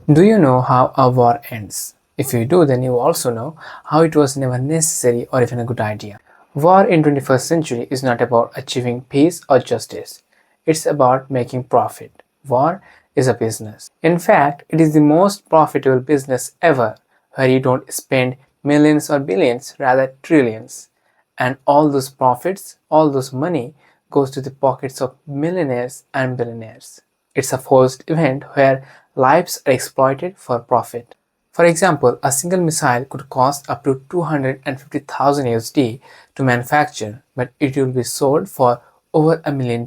Do you know how a war ends? If you do, then you also know how it was never necessary or even a good idea. War in 21st century is not about achieving peace or justice. It's about making profit. War is a business. In fact, it is the most profitable business ever, where you don't spend millions or billions, rather trillions. And all those profits, all those money goes to the pockets of millionaires and billionaires. It's a forced event where lives are exploited for profit. For example, a single missile could cost up to 250,000 USD to manufacture, but it will be sold for over $1 million,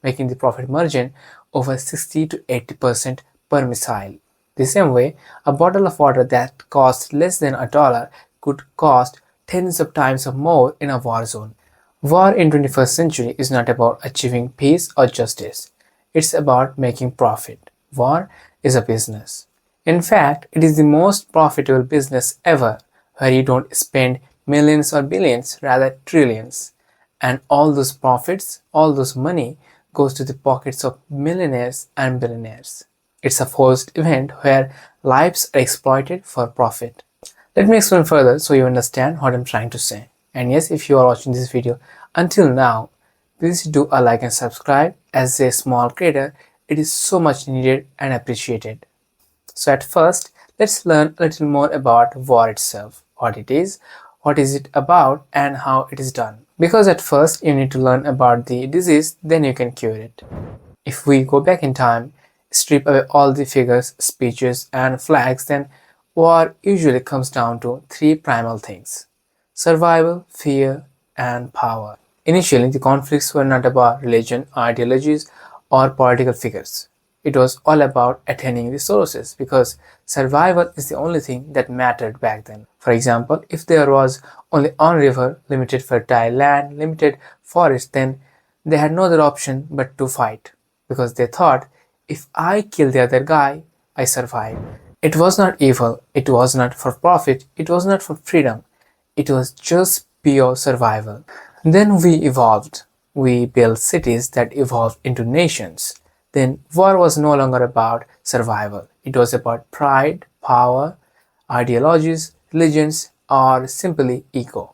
making the profit margin over 60 to 80% per missile. The same way, a bottle of water that costs less than $1 could cost tens of times more in a war zone. War in 21st century is not about achieving peace or justice. It's about making profit. War is a business. In fact, it is the most profitable business ever, where you don't spend millions or billions, rather trillions. And all those profits, all those money goes to the pockets of millionaires and billionaires. It's a forced event where lives are exploited for profit. Let me explain further so you understand what I'm trying to say. And yes, if you are watching this video until now, please do a like and subscribe. As a small creator, it is so much needed and appreciated. So at first, let's learn a little more about war itself, what is it about, and how it is done. Because at first you need to learn about the disease, then you can cure it. If we go back in time, strip away all the figures, speeches, and flags, then war usually comes down to three primal things: survival, fear, and power. Initially, the conflicts were not about religion, ideologies, or political figures. It was all about attaining resources because survival is the only thing that mattered back then. For example, if there was only one river, limited fertile land, limited forest, then they had no other option but to fight because they thought, if I kill the other guy, I survive. It was not evil, it was not for profit, it was not for freedom, it was just pure survival. Then we evolved. We built cities that evolved into nations. Then war was no longer about survival. It was about pride, power, ideologies, religions, or simply ego.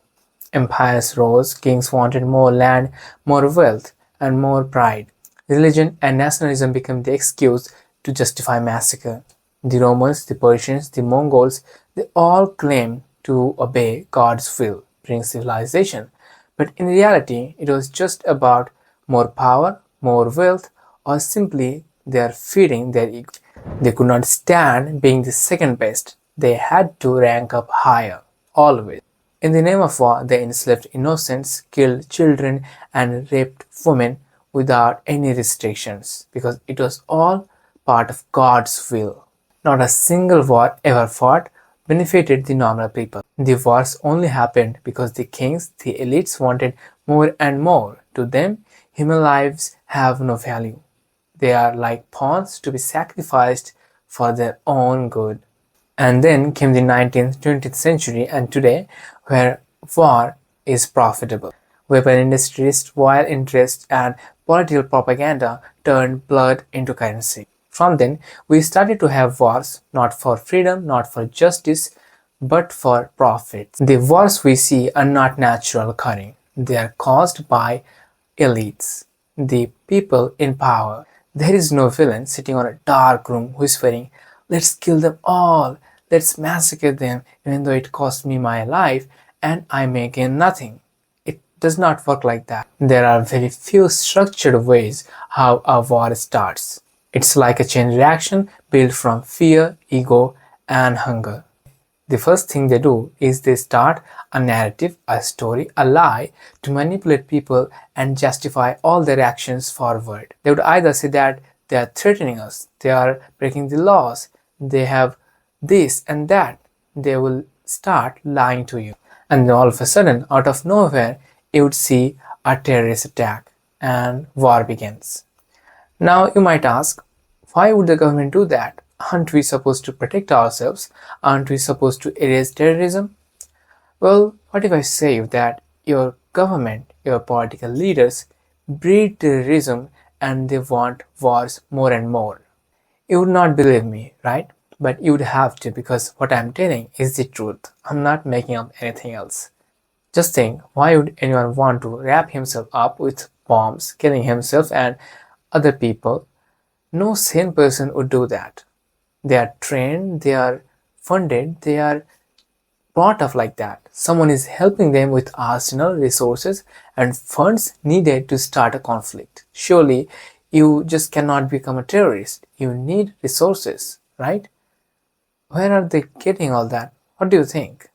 Empires rose, kings wanted more land, more wealth, and more pride. Religion and nationalism became the excuse to justify massacre. The Romans, the Persians, the Mongols, they all claimed to obey God's will, bring civilization. But in reality, it was just about more power, more wealth, or simply they are feeding their ego. They could not stand being the second best. They had to rank up higher, always. In the name of war, they enslaved innocents, killed children, and raped women without any restrictions because it was all part of God's will. Not a single war ever fought benefited the normal people. The wars only happened because the kings, the elites wanted more and more. To them, human lives have no value. They are like pawns to be sacrificed for their own good. And then came the 19th, 20th century and today, where war is profitable. Weapon industries, royal interests, and political propaganda turned blood into currency. From then, we started to have wars, not for freedom, not for justice, but for profit. The wars we see are not natural occurring. They are caused by elites, the people in power. There is no villain sitting on a dark room whispering, "Let's kill them all, let's massacre them, even though it cost me my life and I may gain nothing." It does not work like that. There are very few structured ways how a war starts. It's like a chain reaction built from fear, ego, and hunger. The first thing they do is they start a narrative, a story, a lie to manipulate people and justify all their actions forward. They would either say that they are threatening us, they are breaking the laws, they have this and that. They will start lying to you. And then all of a sudden, out of nowhere, you would see a terrorist attack and war begins. Now you might ask, why would the government do that? Aren't we supposed to protect ourselves? Aren't we supposed to erase terrorism? Well, what if I say that your government, your political leaders breed terrorism and they want wars more and more? You would not believe me, right? But you'd have to, because what I'm telling is the truth. I'm not making up anything else. Just think, why would anyone want to wrap himself up with bombs, killing himself and other people? No sane person would do that. They are trained, they are funded, they are brought up like that. Someone is helping them with arsenal, resources, and funds needed to start a conflict. Surely, you just cannot become a terrorist. You need resources, right? Where are they getting all that? What do you think?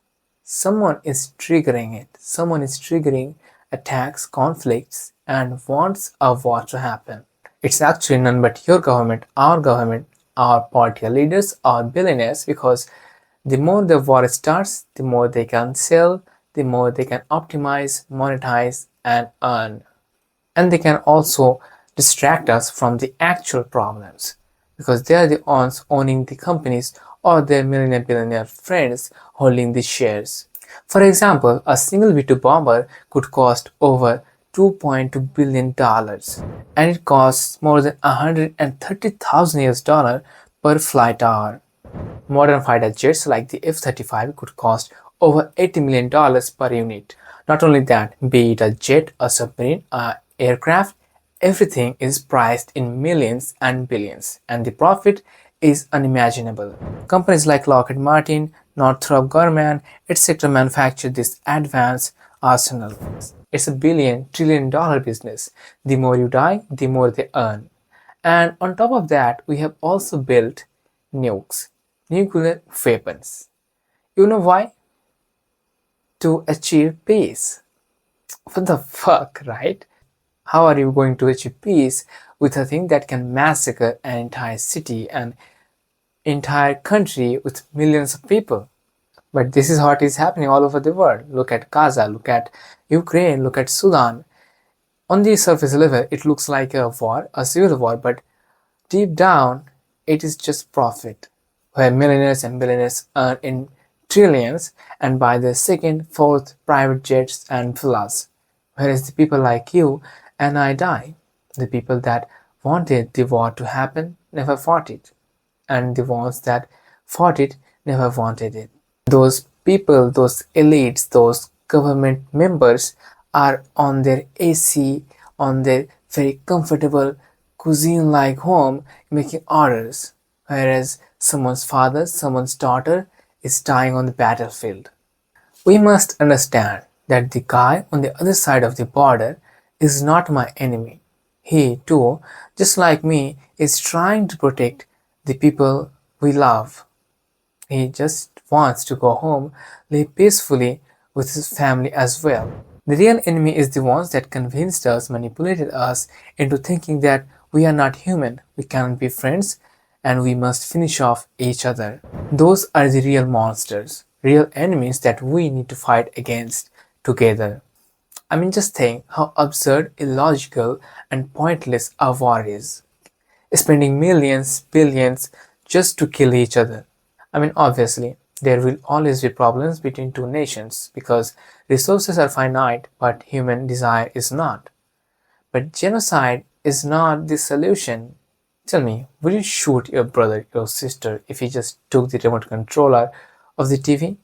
Someone is triggering it. Someone is triggering attacks, conflicts, and wants a war to happen. It's actually none but your government, our political leaders, our billionaires, because the more the war starts, the more they can sell, the more they can optimize, monetize, and earn. And they can also distract us from the actual problems because they are the ones owning the companies or their millionaire billionaire friends holding the shares. For example, a single V2 bomber could cost over $2.2 billion dollars, and it costs more than 130,000 US dollar per flight hour. Modern fighter jets like the F-35 could cost over $80 million dollars per unit. Not only that, be it a jet, a submarine, a aircraft, everything is priced in millions and billions, and the profit is unimaginable. Companies like Lockheed Martin, Northrop Grumman, etc. manufacture this advanced arsenal. It's a billion, trillion dollar business. The more you die, the more they earn. And on top of that, we have also built nukes, nuclear weapons. You know why? To achieve peace. What the fuck, right? How are you going to achieve peace with a thing that can massacre an entire city and entire country with millions of people? But this is what is happening all over the world. Look at Gaza, look at Ukraine, look at Sudan. On the surface level, it looks like a war, a civil war, but deep down, it is just profit, where millionaires and billionaires earn in trillions and buy their second, fourth private jets and villas, whereas the people like you and I die. The people that wanted the war to happen never fought it, and the ones that fought it never wanted it. Those people, those elites, those government members are on their AC, on their very comfortable cuisine like home making orders, whereas someone's father, someone's daughter is dying on the battlefield. We must understand that the guy on the other side of the border is not my enemy. He, too, just like me, is trying to protect the people we love. He just wants to go home, live peacefully with his family as well. The real enemy is the ones that convinced us, manipulated us into thinking that we are not human, we cannot be friends, and we must finish off each other. Those are the real monsters, real enemies that we need to fight against together. I mean, just think how absurd, illogical, and pointless a war is. Spending millions, billions just to kill each other. I mean, obviously, there will always be problems between two nations because resources are finite, but human desire is not. But genocide is not the solution. Tell me, would you shoot your brother, your sister, if he just took the remote controller of the TV?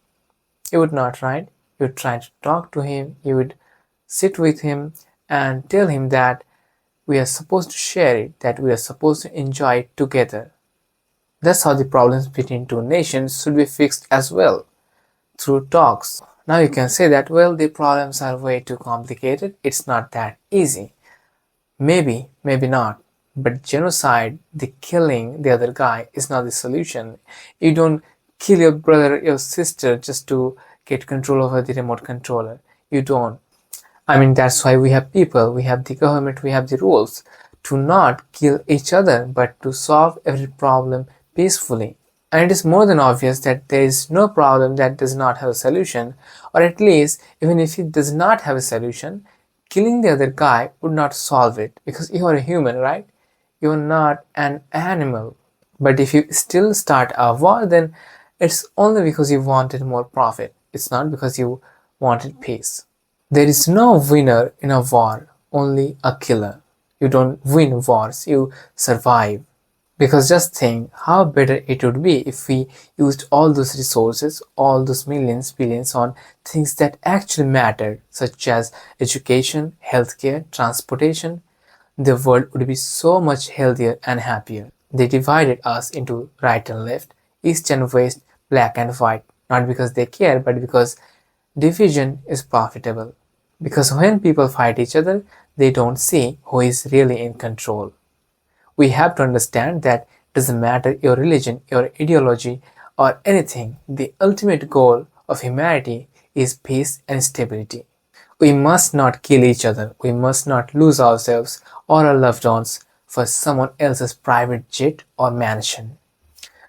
You would not, right? You would try to talk to him, you would sit with him and tell him that we are supposed to share it, that we are supposed to enjoy it together. That's how the problems between two nations should be fixed as well, through talks. Now you can say that, well, the problems are way too complicated, it's not that easy. Maybe, maybe not. But genocide, the killing the other guy, is not the solution. You don't kill your brother, your sister just to get control over the remote controller. You don't. I mean, that's why we have people, we have the government, we have the rules to not kill each other, but to solve every problem peacefully. And it is more than obvious that there is no problem that does not have a solution, or at least, even if it does not have a solution, killing the other guy would not solve it because you are a human, right? You are not an animal. But if you still start a war, then it's only because you wanted more profit. It's not because you wanted peace. There is no winner in a war, only a killer. You don't win wars, you survive. Because just think how better it would be if we used all those resources, all those millions, billions on things that actually matter, such as education, healthcare, transportation. The world would be so much healthier and happier. They divided us into right and left, east and west, black and white, not because they care, but because division is profitable. Because when people fight each other, they don't see who is really in control. We have to understand that it doesn't matter your religion, your ideology, or anything, the ultimate goal of humanity is peace and stability. We must not kill each other, we must not lose ourselves or our loved ones for someone else's private jet or mansion.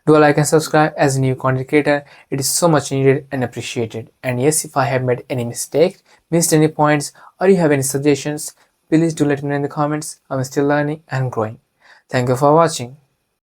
Do like and subscribe as a new content creator. It is so much needed and appreciated. And yes, if I have made any mistake, missed any points, or you have any suggestions, please do let me know in the comments. I'm still learning and growing. Thank you for watching.